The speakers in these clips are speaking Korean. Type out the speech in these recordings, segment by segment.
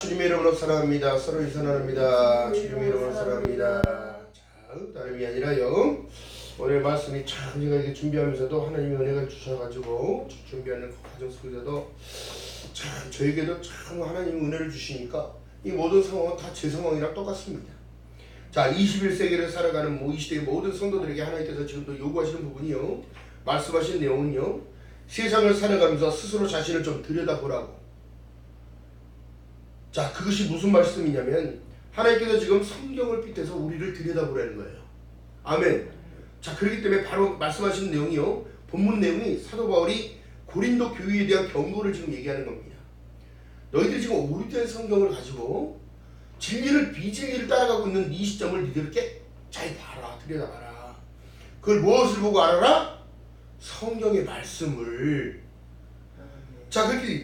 주님의 이름으로 사랑합니다. 서로 사랑합니다. 주님의 이름으로 사랑합니다. 자, 다름이 아니라요. 오늘 말씀이 참 제가 이렇게 준비하면서도 하나님의 은혜가 주셔가지고 준비하는 그 과정 속에서도 참 저에게도 참 하나님의 은혜를 주시니까 이 모든 상황은 다 제 상황이랑 똑같습니다. 자, 21세기를 살아가는 이 시대의 모든 성도들에게 하나님께서 지금도 요구하시는 부분이요. 말씀하신 내용은요. 세상을 살아가면서 스스로 자신을 좀 들여다보라고. 자, 그것이 무슨 말씀이냐면 하나님께서 지금 성경을 빗대서 우리를 들여다보라는 거예요. 아멘. 자, 그렇기 때문에 바로 말씀하시는 내용이요. 본문 내용이 사도 바울이 고린도 교회에 대한 경고를 지금 얘기하는 겁니다. 너희들이 지금 오류된 성경을 가지고 진리를 비진리를 따라가고 있는 이 시점을 니들 잘 봐라. 들여다봐라. 그걸 무엇을 보고 알아라? 성경의 말씀을. 자, 그렇게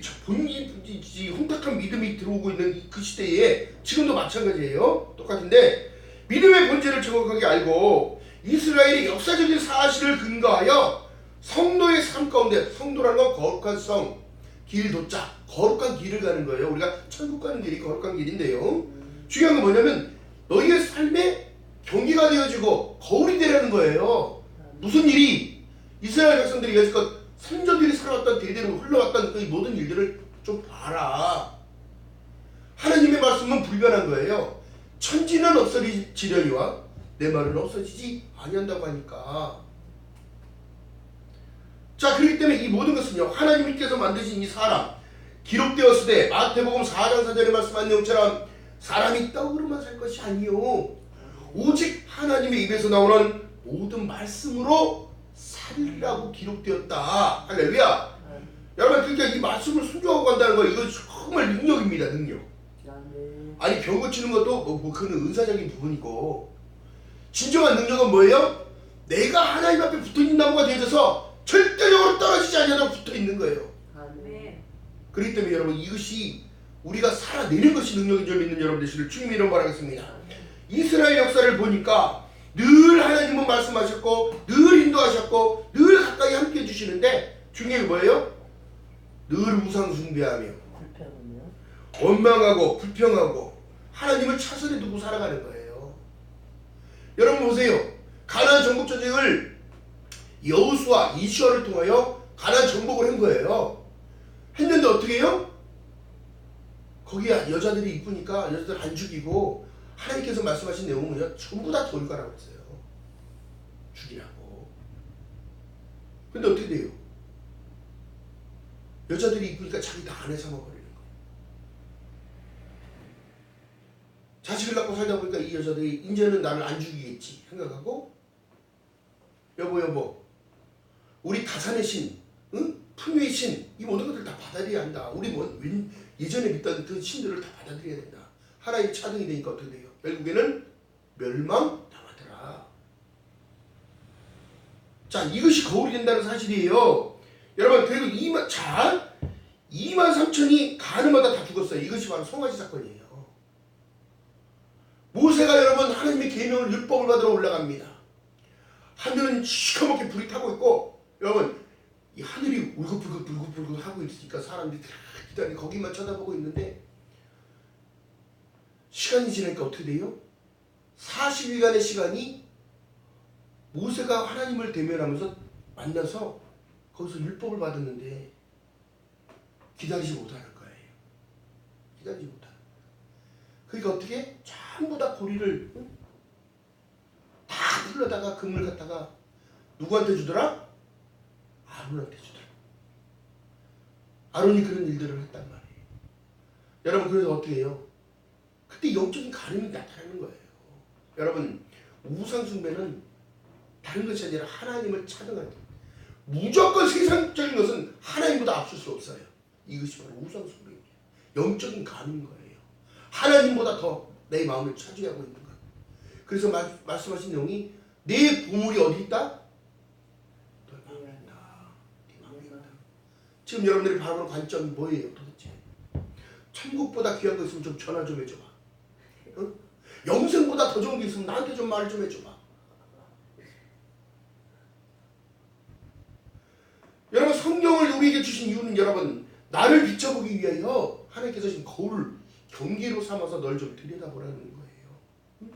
혼탁한 믿음이 들어오고 있는 그 시대에 지금도 마찬가지예요. 똑같은데 믿음의 본질을 정확하게 알고 이스라엘의 역사적인 사실을 근거하여 성도의 삶 가운데, 성도라는 건 거룩한 성, 길 도자, 거룩한 길을 가는 거예요. 우리가 천국 가는 길이 거룩한 길인데요. 중요한 건 뭐냐면 너희의 삶에 경기가 되어지고 거울이 되라는 거예요. 무슨 일이? 이스라엘 백성들이 여지껏 선조들이 살아왔던 대대로 흘러왔던 그 모든 일들을 좀 봐라. 하나님의 말씀은 불변한 거예요. 천지는 없어지려니와 내 말은 없어지지 아니한다고 하니까. 자, 그렇기 때문에 이 모든 것은요, 하나님께서 만드신 이 사람, 기록되었을 때 마태복음 4장 4절에 말씀한 내용처럼 사람이 떡으로만 살 것이 아니요 오직 하나님의 입에서 나오는 모든 말씀으로 살리라고 기록되었다. 할렐루야. 여러분, 그러니까 이 말씀을 순종하고 간다는 거, 이거 정말 능력입니다. 능력. 아니, 병 고치는 것도 그건 은사적인 부분이고, 진정한 능력은 뭐예요? 내가 하나님 앞에 붙어있는 나무가 되어져서 절대적으로 떨어지지 않냐고 붙어있는 거예요. 그렇기 때문에 여러분, 이것이 우리가 살아내는 것이 능력인 줄 믿는 여러분 되시길 주님의 이름으로 바라겠습니다. 이스라엘 역사를 보니까 늘 하나님은 말씀하셨고 늘 인도하셨고 늘 가까이 함께 해주시는데 중요한 게 뭐예요? 늘 우상 숭배하며 원망하고 불평하고 하나님을 차선에 두고 살아가는 거예요. 여러분 보세요. 가나안 정복 전쟁을 여호수아, 이시아를 통하여 가나안 정복을 한 거예요. 했는데 어떻게 해요? 거기 여자들이 이쁘니까 여자들 안 죽이고 하나님께서 말씀하신 내용은요, 전부 다 돌가라고 했어요. 죽이라고. 근데 어떻게 돼요? 여자들이 이쁘니까 자기 다 안에 삼아버리는 거예요. 자식을 낳고 살다 보니까 이 여자들이 이제는 나를 안 죽이겠지 생각하고, 여보 우리 다산의 신, 응? 풍요의 신, 이 모든 것들 다 받아들여야 한다. 우리 예전에 믿던 그 신들을 다 받아들여야 된다. 하나의 차등이 되니까 어떻게 돼요? 결국에는 멸망당하더라. 자, 이것이 거울이 된다는 사실이에요. 여러분, 그리고 23,000이 가늠하다 다 죽었어요. 이것이 바로 송아지 사건이에요. 모세가 여러분 하나님의 계명을 율법을 받으러 올라갑니다. 하늘은 시커멓게 불이 타고 있고, 여러분 이 하늘이 울긋불긋 하고 있으니까 사람들이 다 기다리고 거기만 쳐다보고 있는데, 시간이 지나니까 어떻게 돼요? 40일간의 시간이 모세가 하나님을 대면하면서 만나서 거기서 율법을 받았는데 기다리지 못하는 거예요. 기다리지 못하는 거예요. 그러니까 어떻게? 전부 다 고리를 다 풀러다가 금을 갖다가 누구한테 주더라? 아론한테 주더라. 아론이 그런 일들을 했단 말이에요. 여러분, 그래서 어떻게 해요? 그때 영적인 가늠이 나타나는 거예요. 여러분, 우상 숭배는 다른 것이 아니라 하나님을 찬양하는 것. 무조건 세상적인 것은 하나님보다 앞설 수 없어요. 이것이 바로 우상 숭배입니다. 영적인 가늠인 거예요. 하나님보다 더 내 마음을 차지하고 있는 것. 그래서 말씀하신 내용이 내 보물이 어디 있다? 너 마음에 있다. 네 마음에 있다. 지금 여러분들이 바라보는 관점이 뭐예요 도대체? 천국보다 귀한 거 있으면 좀 전화 좀 해줘봐. 응? 영생보다 더 좋은 게 있으면 나한테 좀 말 좀 해줘봐. 여러분, 성경을 우리에게 주신 이유는 여러분 나를 비춰보기 위하여 하나님께서 지금 거울을 경계로 삼아서 널 좀 들여다보라는 거예요.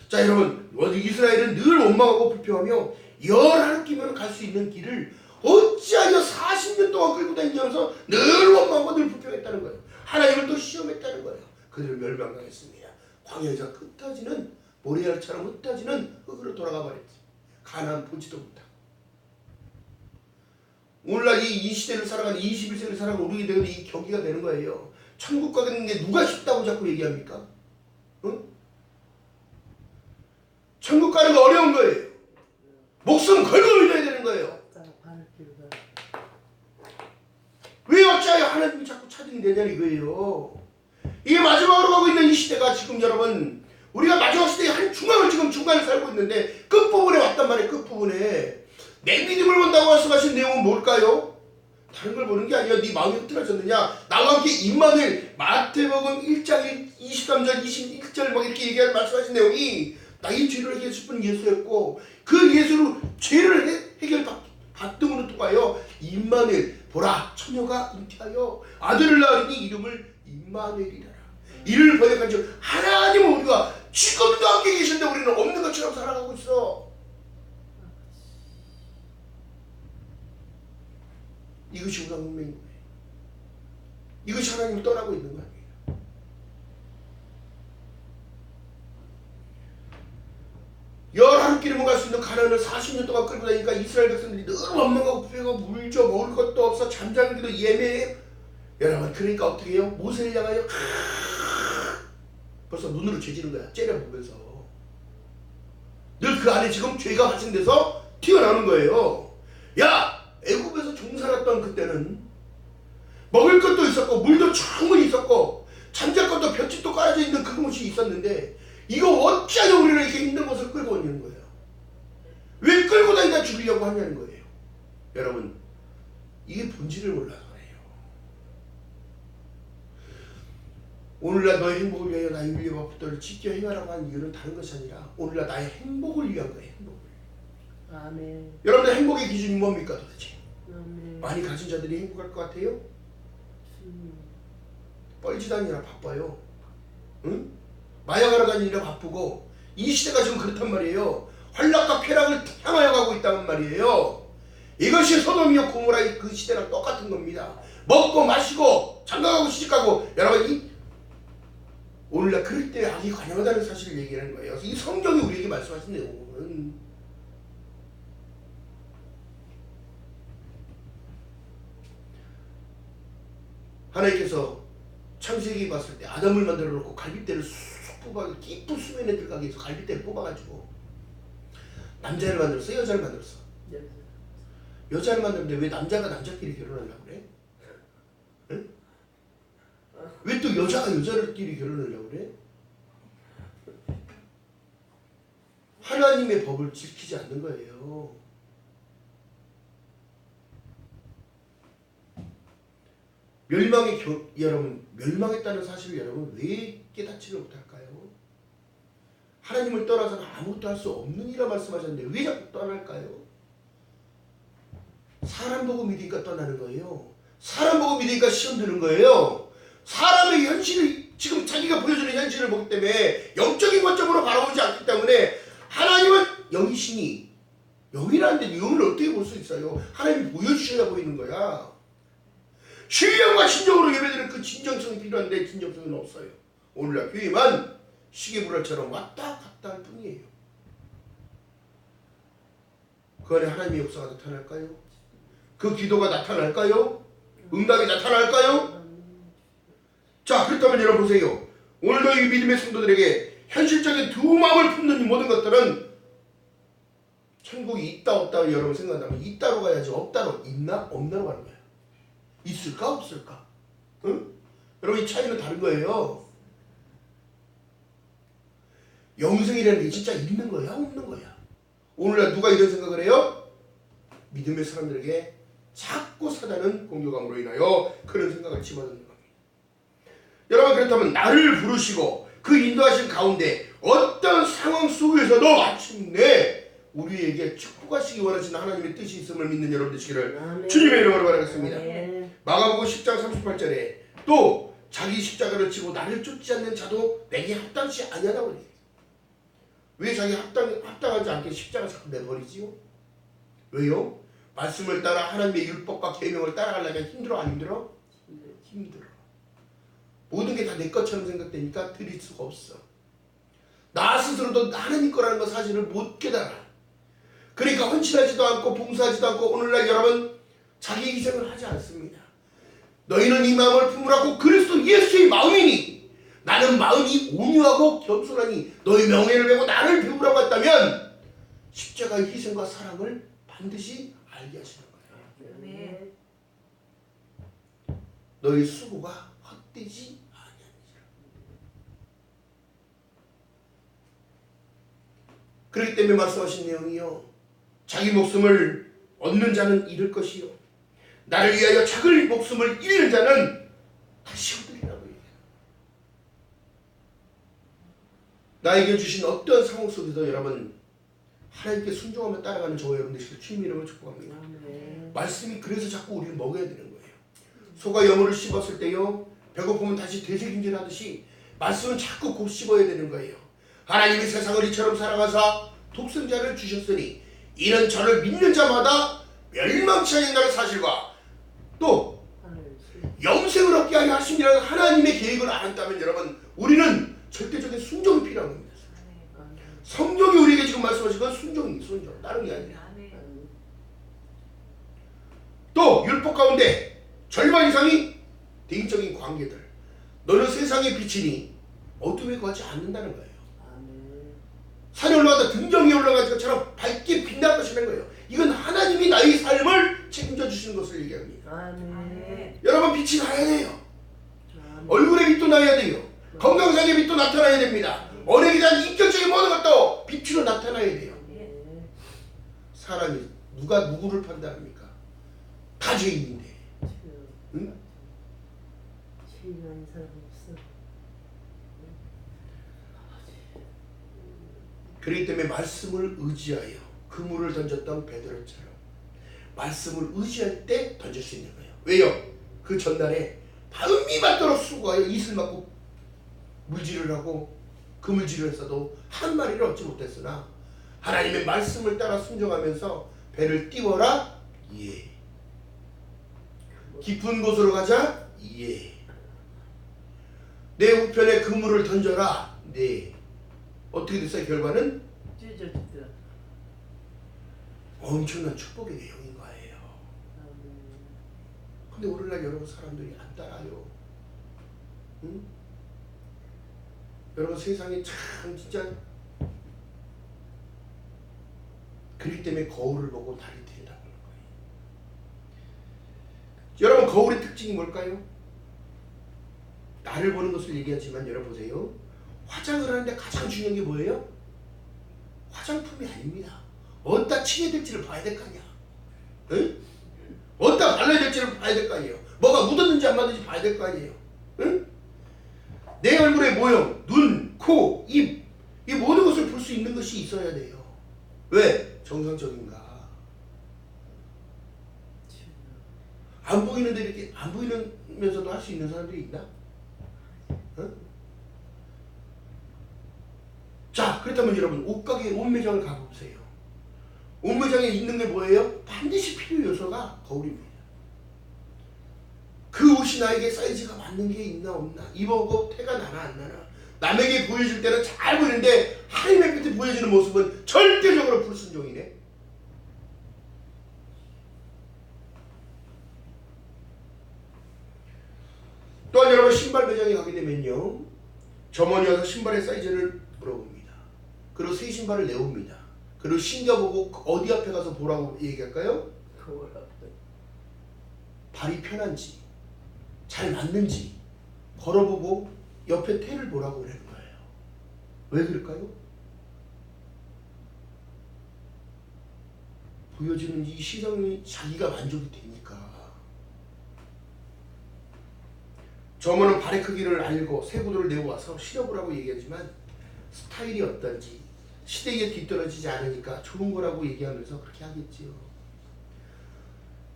자 여러분, 이스라엘은 늘 원망하고 불평하며 열 끼면 갈 수 있는 길을 어찌하여 40년 동안 끌고 다니면서 늘 원망하고 늘 불평했다는 거예요. 하나님을 또 시험했다는 거예요. 그들을 멸망당했습니다. 광야에서 끝까지는 모리알처럼 흩어지는 흙으로 돌아가 버렸지. 가나안 보지도 못하고. 오늘날 이 시대를 살아가는 21세기를 살아가는 우리에게 이 경기가 되는 거예요. 천국 가는 게 누가 쉽다고 자꾸 얘기합니까? 응? 천국 가는 거 어려운 거예요. 목숨 걸고 믿어야 되는 거예요. 왜 어찌하여 하나님이 자꾸 차등이 되냐 이거예요. 이게 마지막으로 가고 있는 이 시대가 지금 여러분, 우리가 마지막 시대의 한 중앙을 지금 중간에 살고 있는데 끝부분에 왔단 말이에요. 끝부분에 내 믿음을 본다고 말씀하신 내용은 뭘까요? 다른 걸 보는 게 아니라 네 마음이 흐트러졌느냐. 나와 함께 임마누엘, 마태복음 1장 23절 21절 막 이렇게 얘기하는 말씀하신 내용이 나의 죄를 해결해 준 예수였고, 그 예수로 죄를 해결받음으로 통하여 임마누엘, 보라 처녀가 잉태하여 아들을 낳으니 이름을 임마누엘이라. 이를 번역한 즉 하나님은 우리가 지금도 함께 계신데 우리는 없는 것처럼 살아가고 있어. 이것이 우리가 운명인 거예요. 이것이 하나님을 떠나고 있는 거예요. 열한 길을 갈 수 있는 가나안을 40년 동안 끌고 다니니까 이스라엘 백성들이 늘 원망하고 불평하고 물죠. 먹을 것도 없어. 잠자기도 예매해. 여러분, 그러니까 어떻게 해요? 모세를 향하여 벌써 눈으로 죄지는 거야. 째려보면서 늘 그 안에 지금 죄가 발생돼서 튀어나오는 거예요. 야, 애굽에서 종살았던 그때는 먹을 것도 있었고 물도 충분히 있었고 잠잘 것도 볏짚도 깔아져 있는 그런 곳이 있었는데 이거 어찌하여 우리를 이렇게 힘든 곳을 끌고 오는 거예요? 왜 끌고 다니다 죽이려고 하냐는 거예요. 여러분, 이게 본질을 몰라서 그래요. 오늘날 너의 행복을 위하여 나의 윤리와 법도를 지켜 행하라고 하는 이유는 다른 것이 아니라 오늘날 나의 행복을 위한 거예요. 행복을. 아멘. 여러분들 행복의 기준이 뭡니까 도대체? 아멘. 많이 가진 자들이 행복할 것 같아요? 뻘짓하느라 바빠요. 응? 마약하러 다니느라 바쁘고. 이 시대가 지금 그렇단 말이에요. 환락과 쾌락을 향하여 가고 있단 말이에요. 이것이 소돔이요 고모라의 그 시대랑 똑같은 겁니다. 먹고 마시고 장가가고 시집가고. 여러분, 오늘날 그럴 때 악이 관영하다는 사실을 얘기하는 거예요. 이 성경이 우리에게 말씀하신 내용은 하나님께서 창세기 봤을 때 아담을 만들어 놓고 갈빗대를 쑥 뽑아 깊은 수면에 들어가게 해서 갈빗대를 뽑아가지고 남자를 만들었어, 여자를 만들었어? 여자를 만드는데 왜 남자가 남자끼리 결혼하려고 그래? 응? 왜 또 여자가 여자끼리 결혼하려고 그래? 하나님의 법을 지키지 않는 거예요. 여러분, 멸망했다는 사실을 여러분 왜 깨닫지를 못할까요? 하나님을 떠나서는 아무것도 할 수 없는 이라 말씀하셨는데 왜 자꾸 떠날까요? 사람 보고 믿으니까 떠나는 거예요. 사람 보고 믿으니까 시험 드는 거예요. 사람의 현실을, 지금 자기가 보여주는 현실을 보기 때문에 영적인 관점으로 바라보지 않기 때문에 하나님은 영이시니, 영이라는데 영을 어떻게 볼 수 있어요? 하나님이 보여주셔야 보이는 거야. 신령과 신령으로 예배드리는 그 진정성이 필요한데 진정성은 없어요. 오늘날 교회만 시계불알처럼 왔다 갔다 할 뿐이에요. 그 안에 하나님의 역사가 나타날까요? 그 기도가 나타날까요? 응답이 나타날까요? 자, 그렇다면 여러분 보세요. 오늘도 이 믿음의 성도들에게 현실적인 두 마음을 품는 이 모든 것들은 천국이 있다 없다 여러분 생각한다면 있다로 가야지 없다로, 있나 없나로 가는 거예요. 있을까 없을까? 응? 여러분, 이 차이는 다른 거예요. 영생이라는 게 진짜 있는 거야 없는 거야? 오늘날 누가 이런 생각을 해요? 믿음의 사람들에게 자꾸 사단은 공격함으로 인하여 그런 생각을 집어넣는 겁니다. 여러분, 그렇다면 나를 부르시고 그 인도하신 가운데 어떤 상황 속에서도 마침내 우리에게 축복하시기 원하시는 하나님의 뜻이 있음을 믿는 여러분 되시기를 주님의 이름으로 바라겠습니다. 마가복음 10장 38절에 또 자기 십자가를 지고 나를 쫓지 않는 자도 내게 합당치 아니하다고 그래요. 왜 자기 합당하지 않게 십자가 자꾸 내버리지요? 왜요? 말씀을 따라 하나님의 율법과 계명을 따라가려면 힘들어 안 힘들어? 힘들어. 모든 게 다 내 것처럼 생각되니까 드릴 수가 없어. 나 스스로도 하나님 거라는 거 사실을 못 깨달아. 그러니까 헌신하지도 않고 봉사하지도 않고 오늘날 여러분 자기 희생을 하지 않습니다. 너희는 이 마음을 품으라고 그리스도 예수의 마음이니 나는 마음이 온유하고 겸손하니 너희 명예를 배고 나를 배우라고 했다면 십자가의 희생과 사랑을 반드시 알게 하시는 거예요. 아멘. 너희 수고가 헛되지 아니하니라. 그렇기 때문에 말씀하신 내용이요, 자기 목숨을 얻는 자는 잃을 것이요 나를 위하여 자기 목숨을 잃는 자는 다시 얻으리라고 얘기해요. 나에게 주신 어떤 상황 속에서 여러분 하나님께 순종하며 따라가는 저와 여러분들 주님 이름을 축복합니다. 아멘. 말씀이 그래서 자꾸 우리를 먹여야 되는 거예요. 소가 여물을 씹었을 때요, 배고프면 다시 되새김질하듯이 말씀은 자꾸 곧 씹어야 되는 거예요. 하나님이 세상을 이처럼 사랑하사 독생자를 주셨으니 이는 저를 믿는 자마다 멸망치 아니한다는 사실과 또 영생을 얻게 하려 하심이라는 하나님의 계획을 알았다면 여러분 우리는 절대적인 순종이 필요한 겁니다. 성경이 우리에게 지금 말씀하신 건 순종이 순종, 다른 게 아니에요. 또 율법 가운데 절반 이상이 개인적인 관계들. 너는 세상의 빛이니 어둠에 거하지 않는다는 거예요. 산에 올라가다 등정이 올라가는 것처럼 밝게 빛날 것이라는 거예요. 이건 하나님이 나의 삶을 책임져 주시는 것을 얘기합니다. 아멘. 여러분 빛이 나야 돼요. 아멘. 얼굴에 빛도 나야 돼요. 건강상의 빛도 나타나야 됩니다. 언행에 대한 인격적인 모든 것도 빛으로 나타나야 돼요. 사람이 누가 누구를 판단합니까? 다 죄인인데. 응? 죄인 아닌 사람 없어. 그렇기 때문에 말씀을 의지하여 그물을 던졌던 베드로처럼 말씀을 의지할 때 던질 수 있는 거예요. 왜요? 그 전날에 밤이 맞도록 수고하여 이슬 맞고 물질을 하고 그물질을 했어도 한 마리를 얻지 못했으나 하나님의 말씀을 따라 순종하면서 배를 띄워라. 예. 깊은 곳으로 가자. 예. 내 우편에 그물을 던져라. 네. 어떻게 됐어요? 결과는 찢어졌다. 엄청난 축복의 내용인 거예요. 아멘. 근데 오늘날 여러분 사람들이 안 따라요. 응? 여러분 세상에 참 진짜 그렇기 때문에 거울을 보고 나를 들여다보는 거예요. 여러분 거울의 특징이 뭘까요? 나를 보는 것을 얘기하지만 여러분 보세요. 화장을 하는데 가장 중요한 게 뭐예요? 화장품이 아닙니다. 어디다 칠해야 될지를 봐야 될 거 아니야. 응? 어디다 발라야 될지를 봐야 될 거 아니에요. 뭐가 묻었는지 안 묻었는지 봐야 될 거 아니에요. 응? 내 얼굴의 모형, 눈, 코, 입, 이 모든 것을 볼 수 있는 것이 있어야 돼요. 왜? 정상적인가? 안 보이는데 이렇게 안 보이면서도 할 수 있는 사람들이 있나? 응? 자, 그렇다면 여러분 옷가게 옷 매장을 가보세요. 옷 매장에 있는 게 뭐예요? 반드시 필요 요소가 거울입니다. 그 옷이 나에게 사이즈가 맞는 게 있나 없나, 입어보고 태가 나나 안 나나, 남에게 보여줄 때는 잘 보이는데 하나님의 빛에 보여지는 모습은 절대적으로 불순종이네. 또한 여러분 신발 매장에 가게 되면요, 점원이 와서 신발의 사이즈를 물어봅니다. 그리고 새 신발을 내옵니다. 그리고 신겨보고 어디 앞에 가서 보라고 얘기할까요? 발이 편한지 잘 맞는지 걸어보고 옆에 테를 보라고 그러는 거예요. 왜 그럴까요? 보여지는 이 시선이 자기가 만족이 되니까. 점원은 발의 크기를 알고 새 구두를 내어와서 신어보라고 얘기하지만 스타일이 어떤지 시대에 뒤떨어지지 않으니까 좋은 거라고 얘기하면서 그렇게 하겠지요.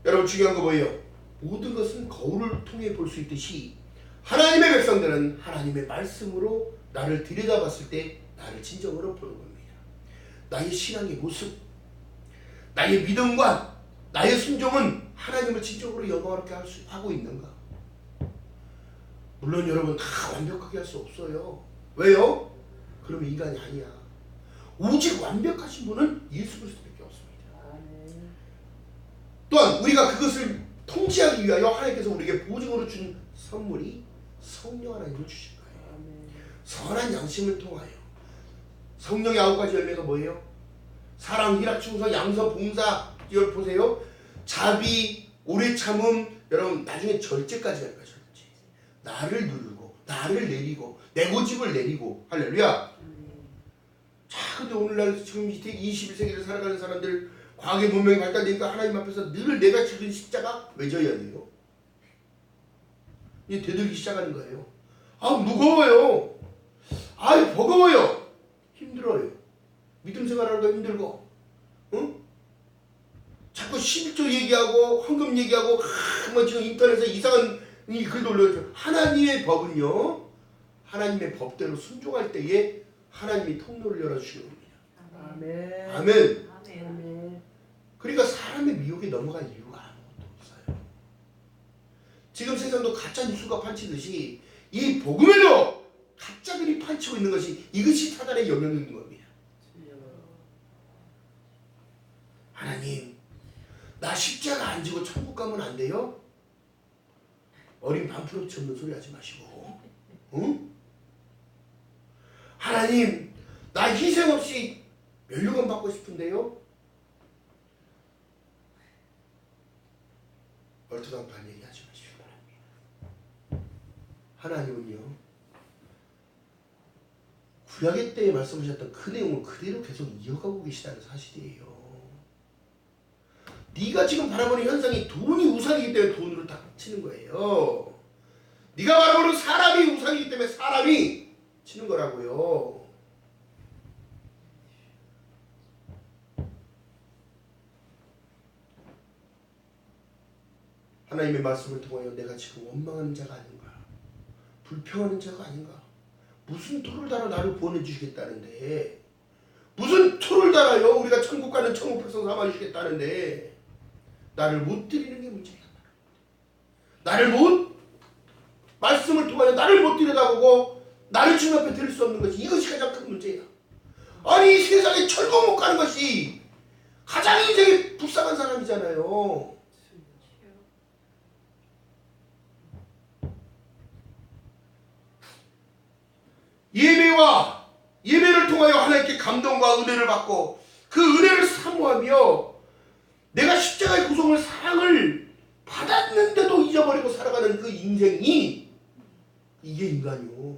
여러분 중요한 거 뭐예요? 모든 것은 거울을 통해 볼 수 있듯이 하나님의 백성들은 하나님의 말씀으로 나를 들여다봤을 때 나를 진정으로 보는 겁니다. 나의 신앙의 모습, 나의 믿음과 나의 순종은 하나님을 진정으로 영광스럽게 하고 있는가? 물론 여러분 다 완벽하게 할 수 없어요. 왜요? 그러면 인간이 아니야. 오직 완벽하신 분은 예수 그리스도밖에 없습니다. 아멘. 또한 우리가 그것을 통치하기 위하여 하나님께서 우리에게 보증으로 준 선물이 성령 하나님을 주신 거예요. 아멘. 선한 양심을 통하여. 성령의 9가지 열매가 뭐예요? 사랑, 희락, 충성, 양선, 봉사. 이걸 보세요. 자비, 오래 참음. 여러분 나중에 절제까지 갈 거예요. 절제. 나를 누르고 나를 내리고 내 고집을 내리고. 할렐루야. 자, 근데 오늘날 지금 21세기를 살아가는 사람들, 과학의 문명이 발달되니까 하나님 앞에서 늘 내가 지은 십자가 왜 져야 돼요? 이제 되들기 시작하는 거예요. 아, 무거워요. 아, 버거워요. 힘들어요. 믿음 생활하기가 힘들고, 응? 자꾸 11조 얘기하고 헌금 얘기하고 뭐 지금 인터넷에 이상한 이 글도 올려줘. 하나님의 법은요, 하나님의 법대로 순종할 때에 하나님이 통로를 열어주시는 겁니다. 아멘. 아멘. 아멘. 그러니까 사람의 미혹에 넘어갈 이유가 아무것도 없어요. 지금 세상도 가짜 뉴스가 판치듯이 이 복음에도 가짜들이 판치고 있는 것이, 이것이 사단의 영향력인 겁니다. 하나님, 나 십자가 안 지고 천국 가면 안 돼요? 어린 반프로치 없는 소리 하지 마시고, 응? 하나님, 나 희생 없이 멸류관 받고 싶은데요? 얼토당토한 얘기 하지 마시기 바랍니다. 하나님은요, 구약의 때에 말씀하셨던 그 내용을 그대로 계속 이어가고 계시다는 사실이에요. 네가 지금 바라보는 현상이 돈이 우상이기 때문에 돈으로 다 치는 거예요. 네가 바라보는 사람이 우상이기 때문에 사람이 치는 거라고요. 하나님의 말씀을 통하여 내가 지금 원망하는 자가 아닌가, 불평하는 자가 아닌가, 무슨 토를 달아 나를 구원해 주시겠다는데, 무슨 토를 달아요 우리가 천국 가는 천국 백성 삼아 주시겠다는데 나를 못 드리는 게 문제야. 나를 못, 말씀을 통하여 나를 못 들여다보고 나를 주님 앞에 드릴 수 없는 것이, 이것이 가장 큰 문제야. 아니, 이 세상에 철거 못 가는 것이 가장 인생이 불쌍한 사람이잖아요. 예배와 예배를 통하여 하나님께 감동과 은혜를 받고 그 은혜를 사모하며 내가 십자가의 고통을 사랑을 받았는데도 잊어버리고 살아가는 그 인생이, 이게 인간이요.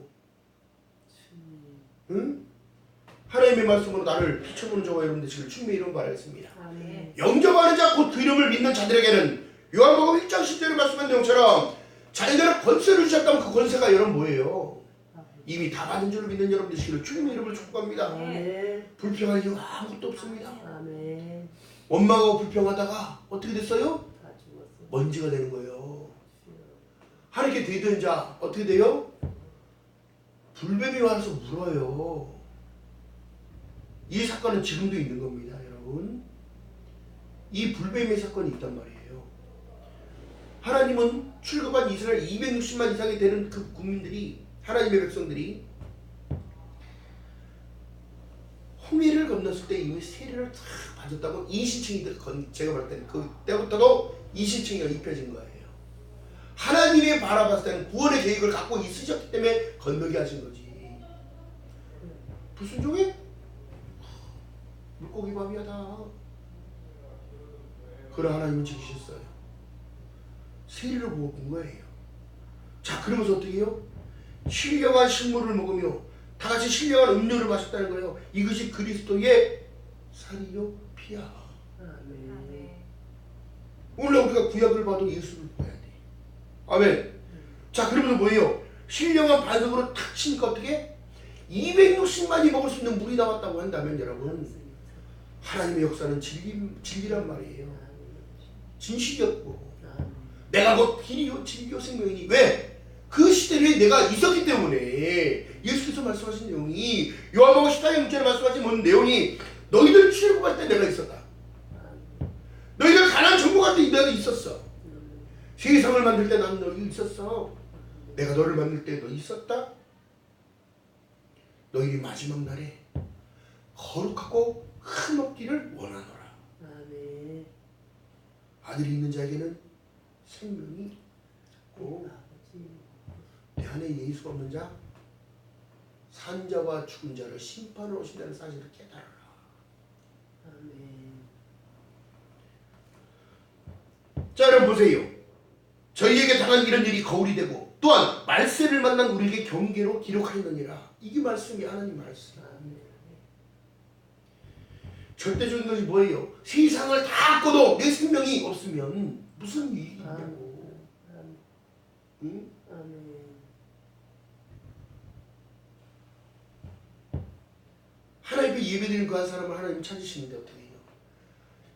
응? 하나님의 말씀으로 나를 비춰보는 저와 여러분들 지금 충분히 이런 말하겠습니다. 아멘. 영접하는 자 곧 그 이름을 믿는 자들에게는 요한복음 1장 10절에 말씀한 내용처럼 자기들은 권세를 주셨다면 그 권세가 여러분 뭐예요? 이미 다 받은 줄을 믿는 여러분 되시기를 주님의 이름을 축복합니다. 아멘. 불평할 이유가 아무것도 없습니다. 아멘. 원망하고 불평하다가 어떻게 됐어요? 다 죽었어. 먼지가 되는 거예요. 하나님께 드리던 자 어떻게 돼요? 불뱀이 와서 물어요. 이 사건은 지금도 있는 겁니다, 여러분. 이 불뱀의 사건이 있단 말이에요. 하나님은 출급한 이스라엘 260만 이상이 되는 그 국민들이, 하나님의 백성들이 홍해를 건넜을 때 이미 세례를 다 받았다고 이신칭이, 제가 볼 때는 그때부터도 이신칭이 입혀진 거예요. 하나님이 바라봤을 때는 구원의 계획을 갖고 있으셨기 때문에 건너게 하신 거지. 불순종해? 물고기 밥이야 다. 그러나 하나님은 지키셨어요. 세례를 보고 본 거예요. 자, 그러면서 어떻게 해요? 신령한 식물을 먹으며 다 같이 신령한 음료를 마셨다는 거예요. 이것이 그리스도의 살이요 피야. 아멘. 오늘 우리가 구약을 봐도 예수를 봐야 돼. 아멘. 자, 그러면서 뭐예요? 신령한 반석으로 탁 치니까 어떻게? 260만이 먹을 수 있는 물이 나왔다고 한다면 여러분, 하나님의 역사는 진리란 말이에요. 진실이었고 내가 곧 길이요 진리요 생명이니. 왜? 그 시대에 내가 있었기 때문에 예수께서 말씀하신 내용이 요한복음 14장 6절에 말씀하신 내용이 너희들 출애굽할 때 내가 있었다. 너희들 가나안 정복할 때 내가 있었어. 세상을 만들 때 난 너희 있었어. 내가 너를 만들 때 너 있었다. 너희들이 마지막 날에 거룩하고 흠없기를 원하노라. 아멘. 아들이 있는 자에게는 생명이 있고 내 안에 예수가 없는 자 산자와 죽은 자를 심판하러 오신다는 사실을 깨달아라. 아멘. 자, 여러분 보세요. 저희에게 당한 이런 일이 거울이 되고 또한 말세를 만난 우리에게 경계로 기록하였느니라. 이게 말씀이 하나님 말씀. 아멘. 절대적인 것이 뭐예요? 세상을 다 갖고도 내 생명이 없으면 무슨 이익이 있냐고. 응? 아멘. 하나님 앞에 예배드리는 그 한 사람을 하나님 찾으시는데 어떻게 해요?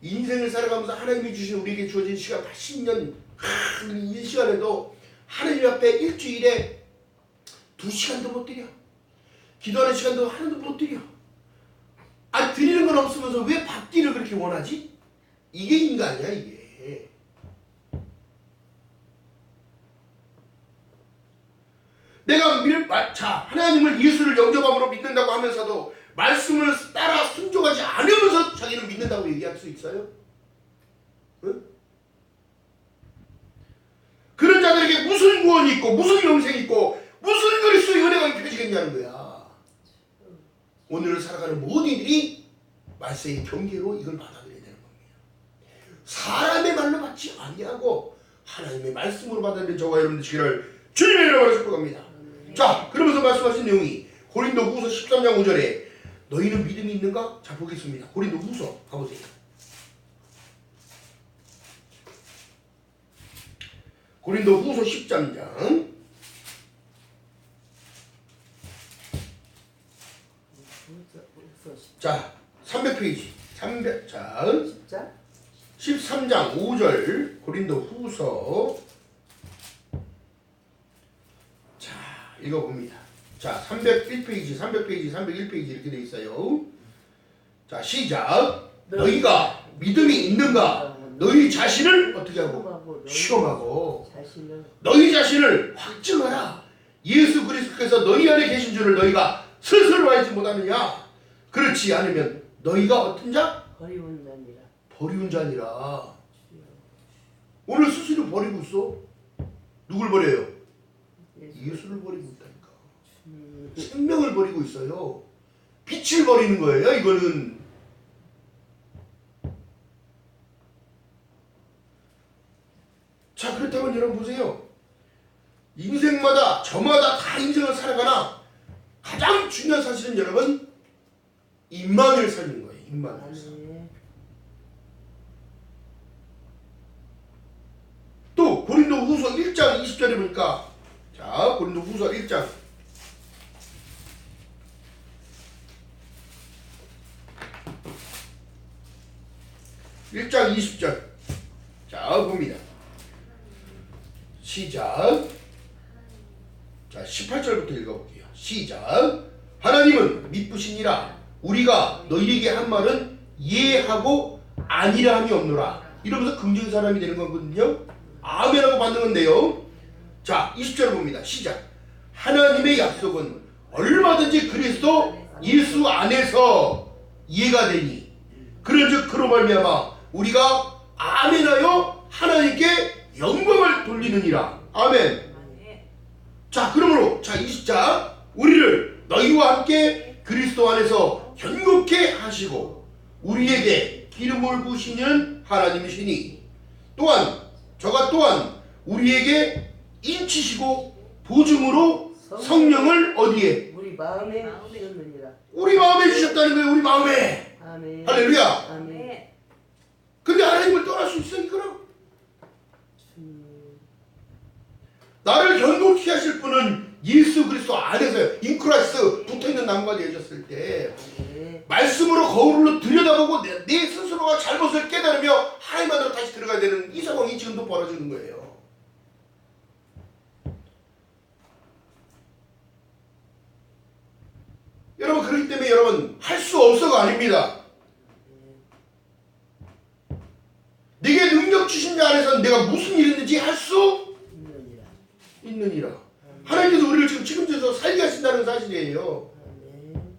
인생을 살아가면서 하나님이 주신 우리에게 주어진 시간 80년 이 시간에도 하나님 앞에 일주일에 2시간도 못 드려. 기도하는 시간도 하나도 못 드려. 아, 드리는 건 없으면서 왜 받기를 그렇게 원하지? 이게 인간이야, 이게. 내가 하나님을 예수를 영접함으로 믿는다고 하면서도 말씀을 따라 순종하지 않으면서 자기는 믿는다고 얘기할 수 있어요? 응? 그런 자들에게 무슨 구원이 있고 무슨 영생이 있고 무슨 그리스도의 은혜가 펴지겠냐는 거야. 오늘을 살아가는 모든 이들이 말세의 경계로 이걸 받아들여야 되는 겁니다. 사람의 말로 받지 아니하고 하나님의 말씀으로 받아들이는 저와 여러분들 되시기를 주님의 이름으로 축복합니다. 자, 그러면서 말씀하신 내용이 고린도후서 13장 5절에 너희는 믿음이 있는가? 자, 보겠습니다. 고린도후서 가보세요. 고린도후서 13장 자, 300페이지 13장 5절 고린도후서 자, 읽어봅니다. 자, 301페이지 301페이지 이렇게 돼 있어요. 자, 시작. 너희가 믿음이 있는가? 너희 자신을 어떻게 하고? 시험하고 너희 자신을 확증하라. 예수 그리스도께서 너희 안에 계신 줄을 너희가 스스로 알지 못하느냐? 그렇지 않으면 너희가 어떤 자? 버리운 자니라. 버리운 자니라. 오늘 스스로 버리고 있어. 누굴 버려요? 예수를 버리고 있다니까. 생명을 버리고 있어요. 빛을 버리는 거예요, 이거는. 자, 그렇다면 여러분 보세요. 인생마다 저마다 다 인생을 살아가나 가장 중요한 사실은 여러분 임마누엘 삶인 거예요. 임마누엘 삶. 또 고린도후서 1장 20절에 보니까 자, 고린도후서 1장 20절 자, 봅니다. 시작. 자, 18절부터 읽어볼게요. 시작. 하나님은 미쁘시니라. 우리가 너희에게 한 말은 이해하고 아니라 함이 없노라. 이러면서 긍정의 사람이 되는 거거든요. 아멘하고 받는 건데요. 자, 20절 봅니다. 시작. 하나님의 약속은 얼마든지 그리스도 예수 안에서 이해가 되니 그런즉 그로 말미암아 우리가 아멘하여 하나님께 영광을 돌리느니라. 아멘. 자, 그러므로 자 20자 우리를 너희와 함께 그리스도 안에서 견고케 하시고 우리에게 기름을 부으시는 하나님이시니 또한 저가 또한 우리에게 인치시고 보증으로 성령을 어디에? 우리 마음에 주셨느니라. 우리 마음에 주셨다는 거예요. 우리 마음에. 아멘. 할렐루야. 아멘. 근데 하나님을 떠날 수 있어 이거는? 나를 견고케 하실 분은 예수 그리스도 안에서요. 인크라이스트 붙어있는 나무가 되어졌을 때 말씀으로 거울로 들여다보고 내 스스로가 잘못을 깨달으며 하나님 안으로 다시 들어가야 되는 이 상황이 지금도 벌어지는 거예요. 여러분 할 수 없어가 아닙니다. 내게 능력 주신 자 안에서는 내가 무슨 일이든지 할 수 있느니라. 있느니라. 하나님께서 우리를 지금 책임져서 살게 하신다는 사실이에요. 아멘.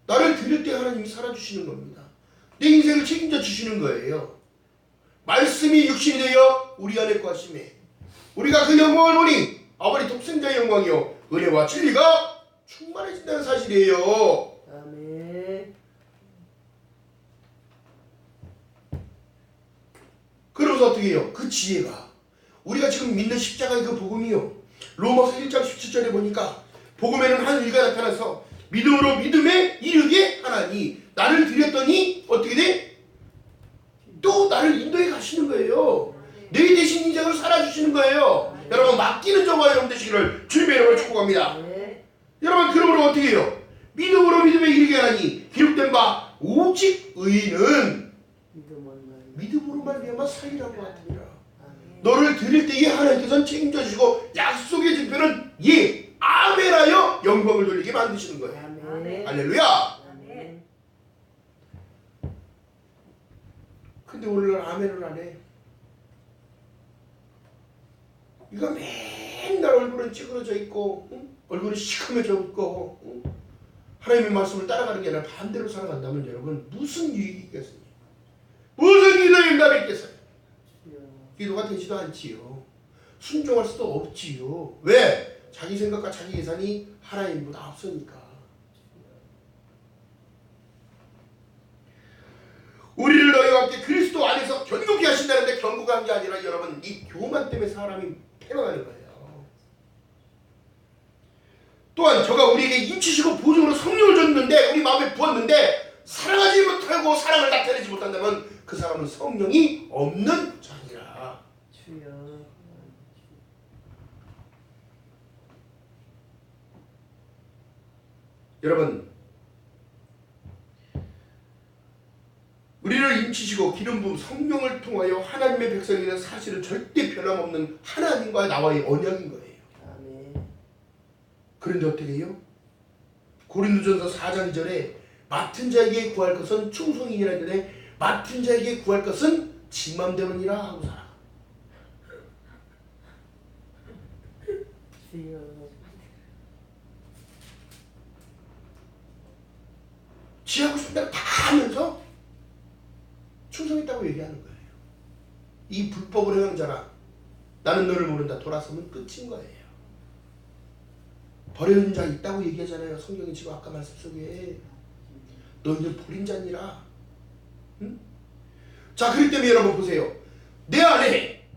나를 드릴 때 하나님이 살아주시는 겁니다. 내 인생을 책임져 주시는 거예요. 말씀이 육신이 되어 우리 안에 거하심에 우리가 그 영광을 보니 아버지 독생자의 영광이요 은혜와 진리가 충만해진다는 사실이에요. 아멘. 그러면서 어떻게 해요? 그 지혜가 우리가 지금 믿는 십자가의 그 복음이요 로마서 1장 17절에 보니까 복음에는 한 의가 나타나서 믿음으로 믿음에 이르게 하나니 나를 드렸더니 어떻게 돼? 또 나를 인도해 가시는 거예요. 내 대신 인생을 살아주시는 거예요. 여러분 맡기는 저와 여러분 되시기를 주님의 이름으로 축복합니다. 네. 여러분 그러므로 어떻게 해요? 믿음으로 믿음에 이르게 하나니 기록된 바 오직 의인은 믿음으로 말미암아 살리라고 하더니라. 너를 드릴 때에 하나님께서는 책임져 주시고 약속의 증표는 예 아멘하여 영광을 돌리게 만드시는 거예요. 아멘. 할렐루야. 아멘. 근데 오늘날 아멘을 안 해. 이거 맨날 얼굴은 찌그러져 있고 응? 얼굴이 시커매져 있고 응? 하나님의 말씀을 따라가는 게 아니라 반대로 살아간다면 여러분 무슨 유익이 있겠어요? 무슨 기도의 응답이 있겠어요? 기도가 되지도 않지요. 순종할 수도 없지요. 왜? 자기 생각과 자기 예산이 하나님보다 앞서니까. 우리를 너희와 함께 그리스도 안에서 견고케 하신다는데 견고한 게 아니라 여러분 이 교만 때문에 사람이 패망하는 거예요. 또한 저가 우리에게 인치시고 보증으로 성령을 줬는데 우리 마음에 부었는데 사랑하지 못하고 사랑을 나타내지 못한다면 그 사람은 성령이 없는 자니라. 주여. 여러분 우리를 인치시고 기름 부음 성령을 통하여 하나님의 백성이라는 사실은 절대 변함없는 하나님과 나와의 언약인 거예요. 아멘. 그런데 어떻게 해요? 고린도전서 4장 2절에 맡은 자에게 구할 것은 충성이니라 했는데 맡은 자에게 구할 것은 지 맘대로니라 하고 살아. 주여. 지 하고 싶은 대로 다 하면서 충성했다고 얘기하는 거예요. 이 불법을 행한 자라 나는 너를 모른다 돌아서면 끝인 거예요. 버려진 자 있다고 얘기하잖아요. 성경이 지금 아까 말씀 속에 너희들 버린 자니라. 응? 자 그렇기 때문에 여러분 보세요. 내 안에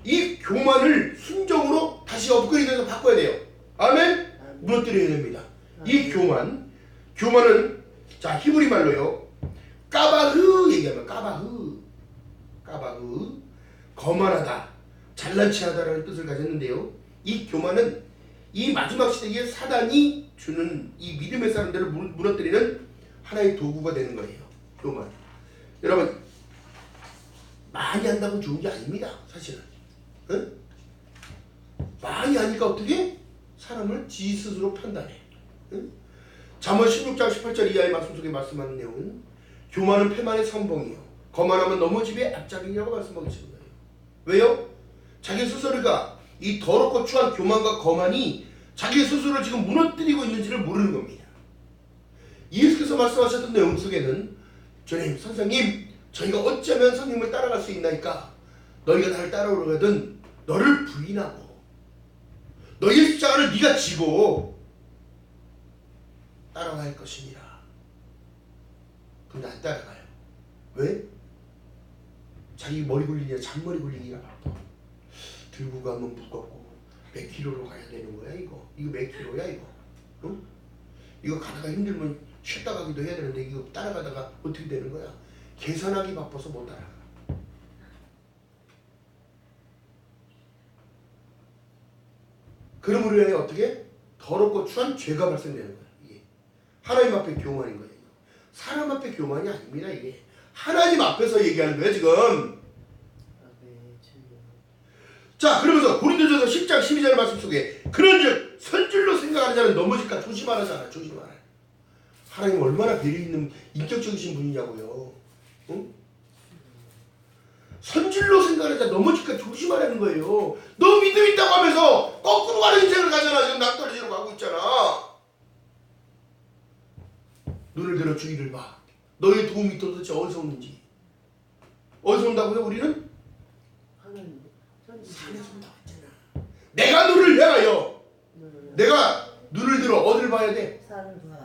이 교만을 순종으로 다시 업그레이드해서 바꿔야 돼요. 아멘? 무너뜨려야 됩니다. 이 교만은 자 히브리 말로요 까바흐 얘기하면 까바흐 거만하다 잘난 체하다라는 뜻을 가졌는데요. 이 교만은 이 마지막 시대에 사단이 주는 이 믿음의 사람들을 무너뜨리는 하나의 도구가 되는 거예요. 교만. 여러분 많이 한다고 좋은 게 아닙니다. 사실은. 응? 많이 하니까 어떻게? 사람을 지 스스로 판단해. 응? 잠언 16장 18절 이하의 말씀 속에 말씀하는 내용은 교만은 패만의 선봉이요 거만하면 넘어짐의 앞잡이라고 말씀하고 계시는 거예요. 왜요? 자기 스스로가 이 더럽고 추한 교만과 거만이 자기 스스로를 지금 무너뜨리고 있는지를 모르는 겁니다. 예수께서 말씀하셨던 내용 속에는 주님, 선생님, 저희가 어쩌면 선생님을 따라갈 수 있나이까? 너희가 나를 따라오려거든 너를 부인하고 너희의 십자가를 네가 지고 따라갈 것이니라. 근데 안 따라가요. 왜? 자기 머리 굴리냐 잔머리 굴리기가 바빠. 들고 가면 무겁고 몇 킬로로 가야 되는 거야 이거? 이거 몇 킬로야 이거? 응? 이거 가다가 힘들면 쉬었다 가기도 해야 되는데 이거 따라가다가 어떻게 되는 거야? 계산하기 바빠서 못 따라가. 그러므로 인해 어떻게? 더럽고 추한 죄가 발생되는 거야. 이게 하나님 앞에 교만인 거예요. 사람 앞에 교만이 아닙니다. 이게 하나님 앞에서 얘기하는 거예요 지금. 자 그러면서 고린도전서 10장 12절 말씀 속에 그런즉 선줄로 생각하는 자는 넘어질까 조심하라잖아. 조심하라. 하나님 얼마나 배려 있는 인격적이신 분이냐고요. 응? 선질로 생각하니까 넘어질까 조심하라는 거예요. 너 믿음 있다고 하면서 거꾸로 가는 인생을 가잖아. 지금 낭떠러지로 가고 있잖아. 눈을 들어 주의를 봐. 너의 도움이 도대체 어디서 오는지. 어디서 온다고요? 우리는? 하나님. 산에서 온다고 했잖아. 내가 눈을 향하여. 내가 눈을 들어 어디를 봐야 돼? 산을 봐.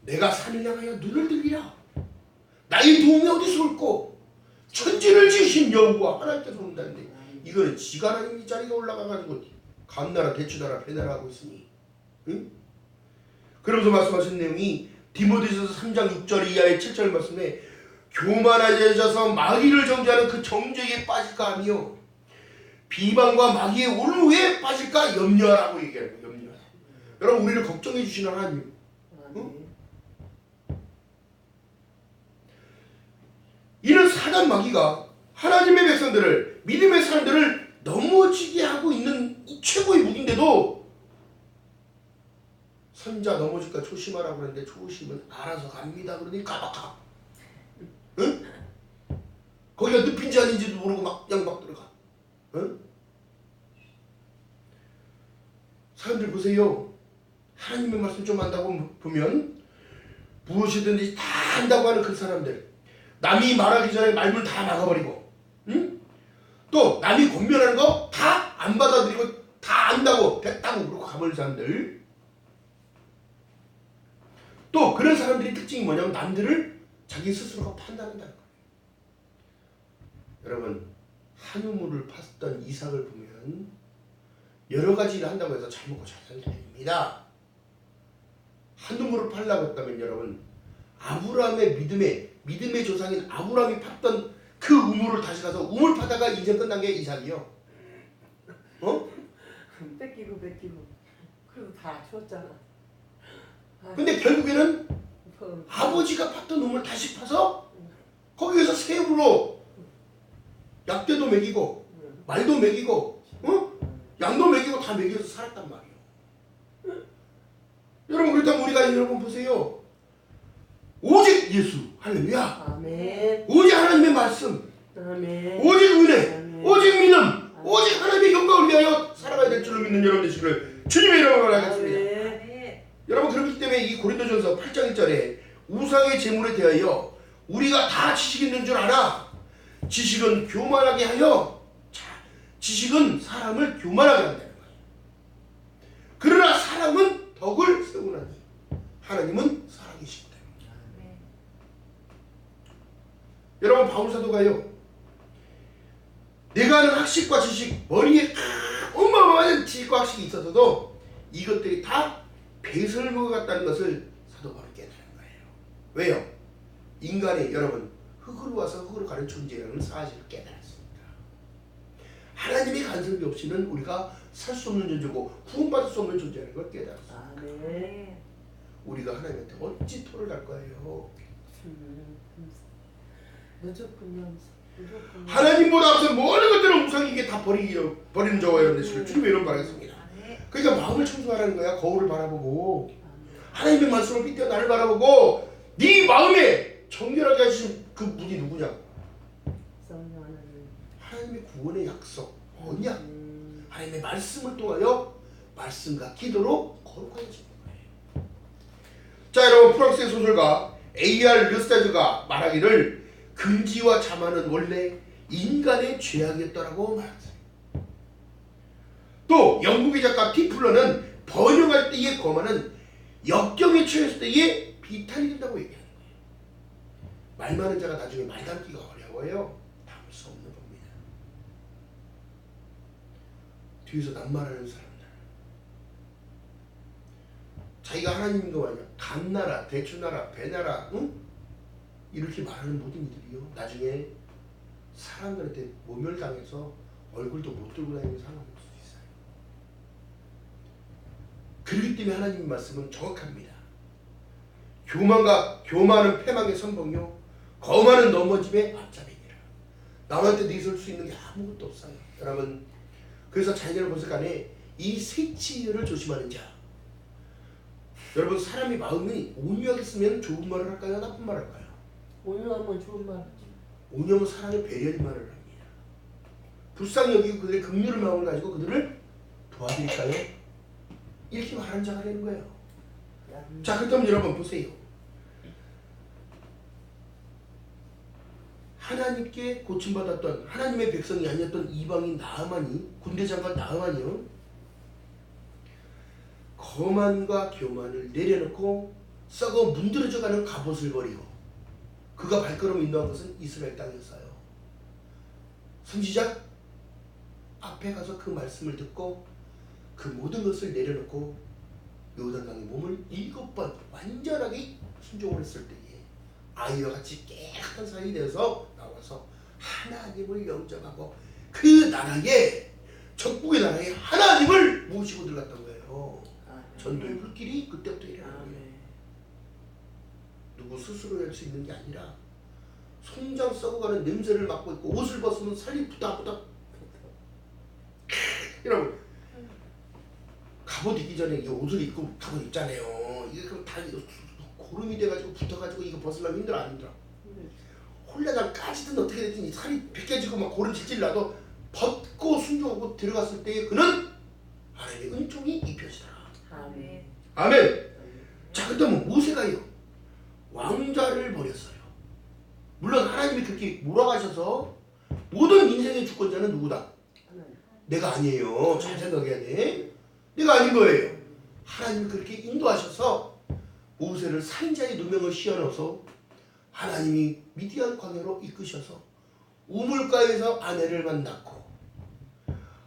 내가 산을 향하여 눈을 들리라. 나의 도움이 어디서 올꼬? 천지를 지으신 여호와 하나님께서 온다는데 이거는 지가 하나님 이 자리가 올라가가지고 감나라 대추나라 배나라 하고 있으니, 응? 그러면서 말씀하신 내용이 디모데전서 3장 6절 이하의 7절 말씀에 교만하게 여자서 마귀를 정죄하는 그 정죄에 빠질까 하며 비방과 마귀의 올무에 빠질까 염려하라고 얘기하는 거예요. 염려하라. 여러분 우리를 걱정해 주시는 하나님, 응? 이런 사단 마귀가 하나님의 백성들을, 믿음의 사람들을 넘어지게 하고 있는 이 최고의 무기인데도 선자 넘어질까 조심하라고 그러는데 조심은 알아서 갑니다. 그러니 까박까. 응? 거기가 늪인지 아닌지도 모르고 막 들어가. 응? 사람들 보세요. 하나님의 말씀 좀 안다고 보면 무엇이든지 다 안다고 하는 그 사람들, 남이 말하기 전에 말문 다 막아버리고, 응? 또 남이 권면하는 거 다 안 받아들이고 다 안다고 됐다고 그러고 가버린 사람들. 또 그런 사람들의 특징이 뭐냐면 남들을 자기 스스로가 판단한다는 거예요. 여러분 한 우물을 팠던 이삭을 보면 여러 가지 일을 한다고 해서 잘 먹고 잘 사는 게 아닙니다. 한 우물을 팔라고 했다면 여러분 아브라함의 믿음의 조상인 아브라함이 팠던 그 우물을 다시 가서 우물 파다가 인생 끝난 게 이삭이요. 어? 뺏기고 그리고 다 줬잖아. 근데 결국에는 아버지가 팠던 우물 다시 파서 거기에서 새우로 약대도 먹이고 말도 먹이고, 어? 양도 먹이고 다 먹여서 살았단 말이에요. 여러분 그렇다면 우리가 여러분 보세요. 오직 예수, 할렐루야. 아멘. 오직 하나님의 말씀, 아멘. 오직 은혜, 아멘. 오직 믿음, 오직 하나님의 영광을 위하여 살아가야 될 줄로 믿는 여러분 되시기를 주님의 이름으로 하겠습니다. 아멘. 여러분 그렇기 때문에 이 고린도전서 8장 1절에 우상의 제물에 대하여 우리가 다 지식 있는 줄 알아. 지식은 교만하게 하여, 지식은 사람을 교만하게 한다는 거예요. 그러나 사람은 덕을 세우나니 하나님은 살아계시기 때문에. 여러분 바울 사도가요, 내가 아는 학식과 지식, 머리에 어마어마한 지식과 학식이 있어서도 이것들이 다 배설물 같다는 것을 사도 바울이 깨달은 거예요. 왜요? 인간의 여러분 흙으로 와서 흙으로 가는 존재라는 사실을 깨달았습니다. 하나님의 간섭이 없이는 우리가 살 수 없는 존재고 구원받을 수 없는 존재라는 걸 깨달았습니다. 아멘. 우리가 하나님한테 어찌 토를 할 거예요? 무조건. 하나님보다 앞서 모든 것들은 우상이게 다 버리는 저와 여러분 되시길 주님의 이름 바라겠습니다. 그러니까 마음을 청소하라는 거야. 거울을 바라보고 하나님의 말씀을 빗대어 나를 바라보고 네 마음에 정결하게 하신 그 분이 누구냐? 하나님의 구원의 약속, 언약, 하나님의 말씀을 통하여 말씀과 기도로 거룩해지는 거예요. 자 여러분 프랑스의 소설가 A.R. 르스타즈가 말하기를 금지와 자만은 원래 인간의 죄악이었더라고 말했어요. 또 영국의 작가 티플러는 번영할 때의 거만은 역경에 처했을 때의 비탄이 된다고 얘기하는 거예요. 말 많은 자가 나중에 말 담기가 어려워요. 담을 수 없는 겁니다. 뒤에서 낱말하는 사람들, 자기가 하나님인 거 아니야. 감나라, 대추나라, 배나라, 응? 이렇게 말하는 모든 이들이요 나중에 사람들한테 모멸당해서 얼굴도 못 들고 다니는 사람이 올 수 있어요. 그렇기 때문에 하나님의 말씀은 정확합니다. 교만은 패망의 선봉요 거만은 넘어짐의 앞잡이니라. 남한테 내설 수 있는 게 아무것도 없어요. 여러분 그래서 자녀를 보실 간에 이 색치를 조심하는 자, 여러분 사람이 마음이 온유하게 쓰면 좋은 말을 할까요? 나쁜 말을 할까요? 온유하면 좋은 말 하지. 온유하면 사랑의 배려의 말을 합니다. 불쌍히 여기고 그들의 긍휼의 마음을 가지고 그들을 도와드릴까요? 이렇게 말하는 자가 되는 거예요. 자, 그렇다면 여러분 보세요. 하나님께 고침받았던 하나님의 백성이 아니었던 이방인 나아만이, 군대 장관 나아만이요, 거만과 교만을 내려놓고 썩어 문드러져가는 갑옷을 버리고 그가 발걸음을 인도한 것은 이스라엘 땅이었어요. 선지자 앞에 가서 그 말씀을 듣고 그 모든 것을 내려놓고 요단강의 몸을 7번 완전하게 순종을 했을 때에 아이와 같이 깨끗한 사람이 되어서 나와서 하나님을 영접하고 그 나라에, 적국의 나라에 하나님을 모시고 들어갔던 거예요. 전도의 불길이 그때부터 일어나는 거예요. 누구 스스로 할 수 있는 게 아니라 송장 썩어가는 냄새를 맡고 있고 옷을 벗으면 살이 부닥부닥. 여러분 갑옷 입기 전에 이 옷을 입고 갑옷 입잖아요. 이게 그럼 다 고름이 돼가지고 붙어가지고 이거 벗으려면 힘들어 안 힘들어? 홀라당 까지든 어떻게 됐든 살이 벗겨지고 막 고름 질질 나도 벗고 순종하고 들어갔을 때 그는 하나님의 은총이 입혀지더라. 아멘. 아멘. 자, 그렇다면 모세가요 왕자를 버렸어요. 물론 하나님이 그렇게 몰아가셔서 모든 인생의 주권자는 누구다? 내가 아니에요. 잘 생각해야 돼. 내가 아닌 거예요. 하나님이 그렇게 인도하셔서 모세를 살인자의 누명을 씌워넣어서 하나님이 미디안 광야로 이끄셔서 우물가에서 아내를 만났고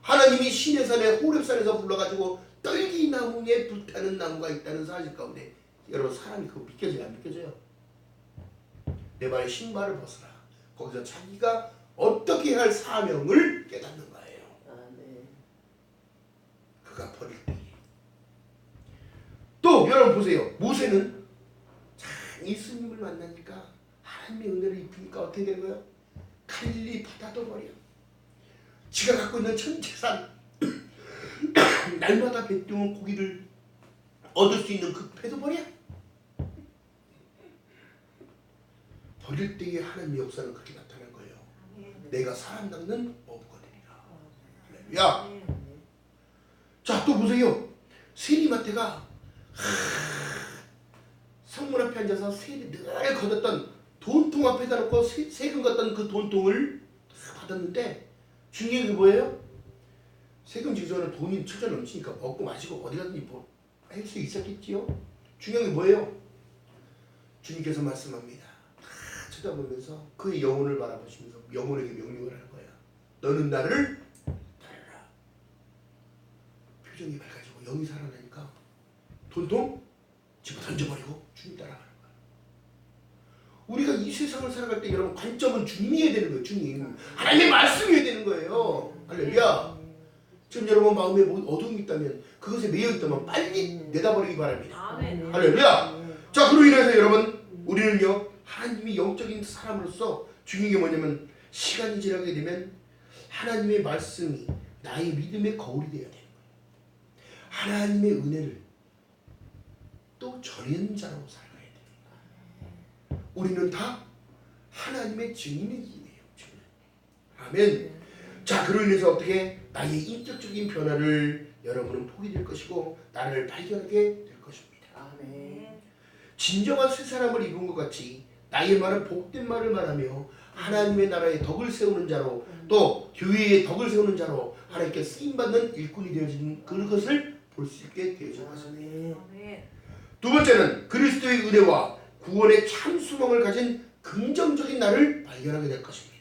하나님이 시내산에 호렙산에서 불러가지고 떨기나무에 불타는 나무가 있다는 사실 가운데 여러분 사람이 그거 믿겨져요? 안 믿겨져요? 내 발에 신발을 벗어라. 거기서 자기가 어떻게 할 사명을 깨닫는 거예요. 그가 버릴 때. 또 여러분 보세요. 모세는 참 예수님을 만나니까 하나님의 은혜를 입히니까 어떻게 되는 거예요? 갈릴리 바다도 버려. 지가 갖고 있는 전 재산 날마다 뱉어온 고기를 얻을 수 있는 그 배도 버려. 버릴 때에 하나님의 역사는 그렇게 나타난 거예요. 내가 사람 닦는 어부거든이라. 할렐루야. 자, 또 보세요. 세리마태가 성문 앞에 앉아서 세리 늘 걷었던 돈통 앞에다 놓고 세금 걷던 그 돈통을 받았는데 중요한 게 뭐예요? 세금 지기 전에 돈이 천천 넘치니까 먹고 마시고 어디 가든지 뭐 할 수 있었겠지요. 중요한 게 뭐예요? 주님께서 말씀합니다. 다 쳐다보면서 그의 영혼을 바라보시면서 영혼에게 명령을 하는 거야. 너는 나를 따르라. 표정이 밝아지고 영이 살아나니까 돈통 집어 던져버리고 주님 따라가는 거야. 우리가 이 세상을 살아갈 때 여러분 관점은 주님이어야 되는 거예요. 주님. 하나님의 말씀이어야 되는 거예요. 할렐루야. 지금 여러분 마음에 어둠이 있다면 그것에 매여 있다면 빨리 내다버리기 바랍니다. 아멘. 할렐루야. 자, 그로 인해서 여러분 우리는요 하나님이 영적인 사람으로서 중요한 게 뭐냐면 시간이 지나게 되면 하나님의 말씀이 나의 믿음의 거울이 되어야 되는 거예요. 하나님의 은혜를 또 전하는 자로 살아가야 돼요. 우리는 다 하나님의 증인이에요. 증인. 아멘. 자, 그로 인해서 어떻게 나의 인격적인 변화를 여러분은 보게 될 것이고 나를 발견하게 될 것입니다. 아멘. 진정한 새 사람을 입은 것 같이 나의 말은 복된 말을 말하며 하나님의 나라에 덕을 세우는 자로 또 교회에 덕을 세우는 자로 하나님께 쓰임받는 일꾼이 되어지는 그것을 볼 수 있게 되어질 것입니다. 두 번째는 그리스도의 은혜와 구원의 참 소망을 가진 긍정적인 나를 발견하게 될 것입니다.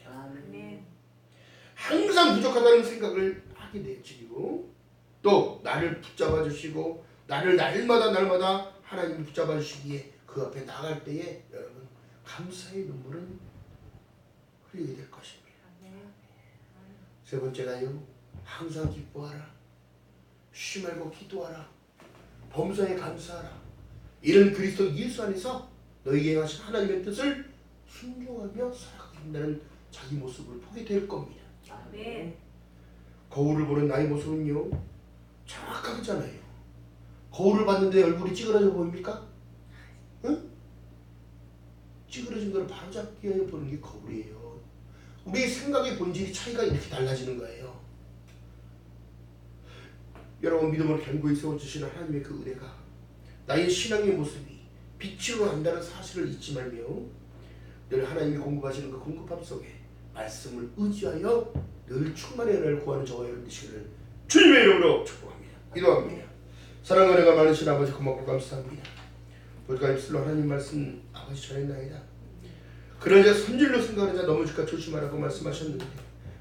항상 부족하다는 생각을 하게 되어지고 또 나를 붙잡아 주시고 나를 날마다 하나님이 붙잡아 주시기에 그 앞에 나갈 때에 여러분 감사의 눈물은 흘리게 될 것입니다. 세 번째가요, 항상 기뻐하라. 쉬지 말고 기도하라. 범사에 감사하라. 이런 그리스도 예수 안에서 너희에게 하신 하나님의 뜻을 순종하며 살아가게 된다는 자기 모습을 보게 될 겁니다. 아멘. 거울을 보는 나의 모습은요 정확하잖아요. 거울을 봤는데 얼굴이 찌그러져 보입니까? 응? 찌그러진 거를 바로 잡기 위해 보는 게 거울이에요. 우리의 생각의 본질이 차이가 이렇게 달라지는 거예요. 여러분, 믿음으로 견고히 세워주시는 하나님의 그 은혜가 나의 신앙의 모습이 빛으로 난다는 사실을 잊지 말며 늘 하나님이 공급하시는 그 공급함 속에 말씀을 의지하여 늘 충만의 은혜를 구하는 저와 여러분 되시기를 주님의 이름으로 축복합니다. 기도합니다. 사랑과 은혜가 많으신 아버지 고맙고 감사합니다. 우리가 입술로 하나님 말씀 아버지 전했나이다. 그러나 이제 선질로 생각하는 자 넘어질까 조심하라고 말씀하셨는데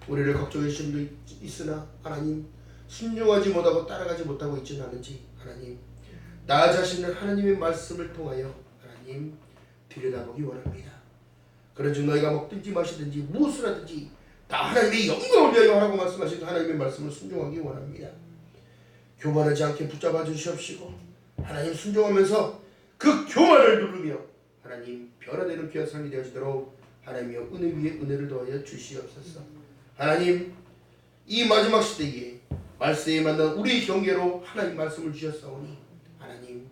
우리를 걱정해 주신 분도 있으나 하나님 순종하지 못하고 따라가지 못하고 있지는 않은지 하나님 나 자신을 하나님의 말씀을 통하여 하나님 들여다보기 원합니다. 그런즉 너희가 먹든지 마시든지 무엇을 하든지 다 하나님의 영광을 위하여 하라고 말씀하신 하나님의 말씀을 순종하기 원합니다. 교만하지 않게 붙잡아 주시옵시고 하나님 순종하면서 그 교만을 누르며 하나님 변화되는 귀한 삶이 되어지도록 하나님의 은혜 위에 은혜를 더하여 주시옵소서. 하나님 이 마지막 시대에 말씀에 만난 우리 경계로 하나님 말씀을 주셨사오니 하나님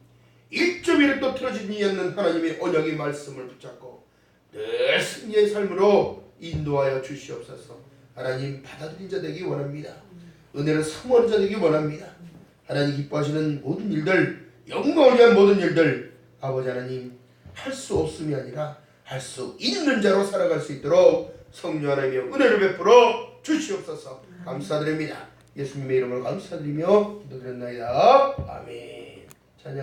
1.1도 틀어지지 않는 하나님의 언약의 말씀을 붙잡고 늘 승리의 삶으로 인도하여 주시옵소서. 하나님 받아들인 자 되기 원합니다. 은혜를 사모하는 자 되기 원합니다. 하나님 기뻐하시는 모든 일들 영광을 위한 모든 일들 아버지 하나님 할 수 없음이 아니라 할 수 있는 자로 살아갈 수 있도록 성령 하나님의 은혜를 베풀어 주시옵소서. 감사드립니다. 예수님의 이름으로 감사드리며 기도드렸나이다. 아멘. 찬양.